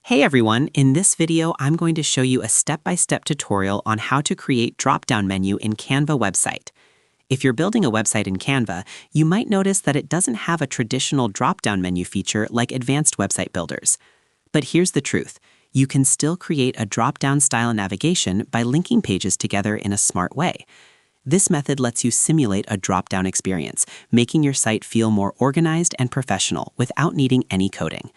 Hey everyone, in this video I'm going to show you a step-by-step tutorial on how to create drop-down menu in Canva website. If you're building a website in Canva, you might notice that it doesn't have a traditional drop-down menu feature like advanced website builders. But here's the truth, you can still create a drop-down style navigation by linking pages together in a smart way. This method lets you simulate a drop-down experience, making your site feel more organized and professional without needing any coding.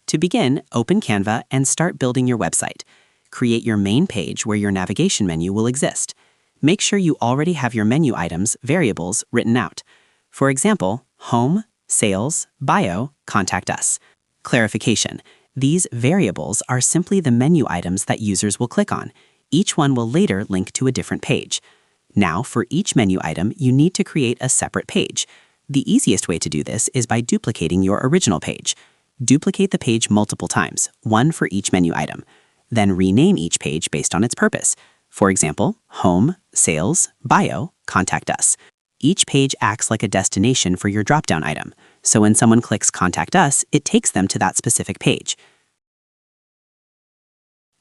To begin, open Canva and start building your website. Create your main page where your navigation menu will exist. Make sure you already have your menu items, variables, written out. For example, Home, Sales, Bio, Contact Us. Clarification: these variables are simply the menu items that users will click on. Each one will later link to a different page. Now, for each menu item, you need to create a separate page. The easiest way to do this is by duplicating your original page. Duplicate the page multiple times, one for each menu item. Then rename each page based on its purpose. For example, Home, Sales, Bio, Contact Us. Each page acts like a destination for your drop-down item, so when someone clicks Contact Us, it takes them to that specific page.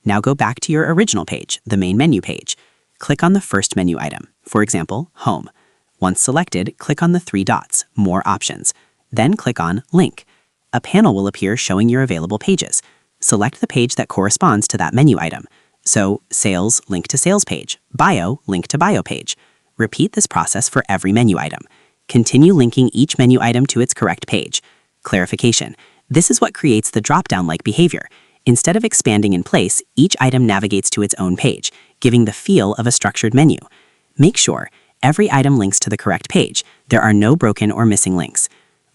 Now go back to your original page, the main menu page. Click on the first menu item, for example, Home. Once selected, click on the three dots, More Options. Then click on Link. A panel will appear showing your available pages. Select the page that corresponds to that menu item. So, Sales, link to Sales page. Bio, link to Bio page. Repeat this process for every menu item. Continue linking each menu item to its correct page. Clarification: this is what creates the drop-down-like behavior. Instead of expanding in place, each item navigates to its own page, giving the feel of a structured menu. Make sure every item links to the correct page. There are no broken or missing links.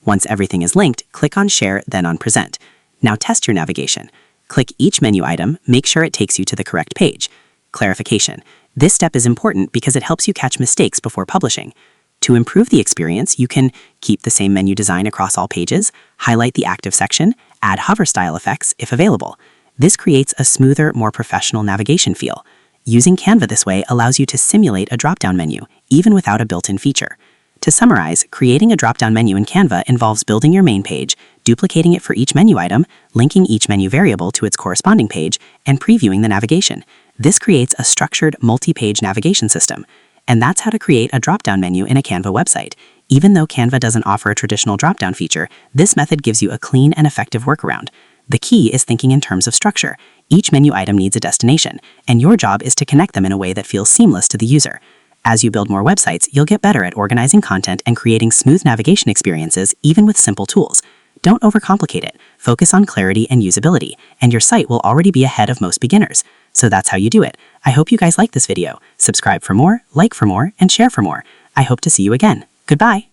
Once everything is linked, click on Share, then on Present. Now test your navigation. Click each menu item, make sure it takes you to the correct page. Clarification: this step is important because it helps you catch mistakes before publishing. To improve the experience, you can keep the same menu design across all pages, highlight the active section, add hover style effects if available. This creates a smoother, more professional navigation feel. Using Canva this way allows you to simulate a drop-down menu, even without a built-in feature. To summarize, creating a drop-down menu in Canva involves building your main page, duplicating it for each menu item, linking each menu variable to its corresponding page, and previewing the navigation. This creates a structured, multi-page navigation system. And that's how to create a drop-down menu in a Canva website. Even though Canva doesn't offer a traditional drop-down feature, this method gives you a clean and effective workaround. The key is thinking in terms of structure. Each menu item needs a destination, and your job is to connect them in a way that feels seamless to the user. As you build more websites, you'll get better at organizing content and creating smooth navigation experiences even with simple tools. Don't overcomplicate it. Focus on clarity and usability, and your site will already be ahead of most beginners. So that's how you do it. I hope you guys like this video. Subscribe for more, like for more, and share for more. I hope to see you again. Goodbye.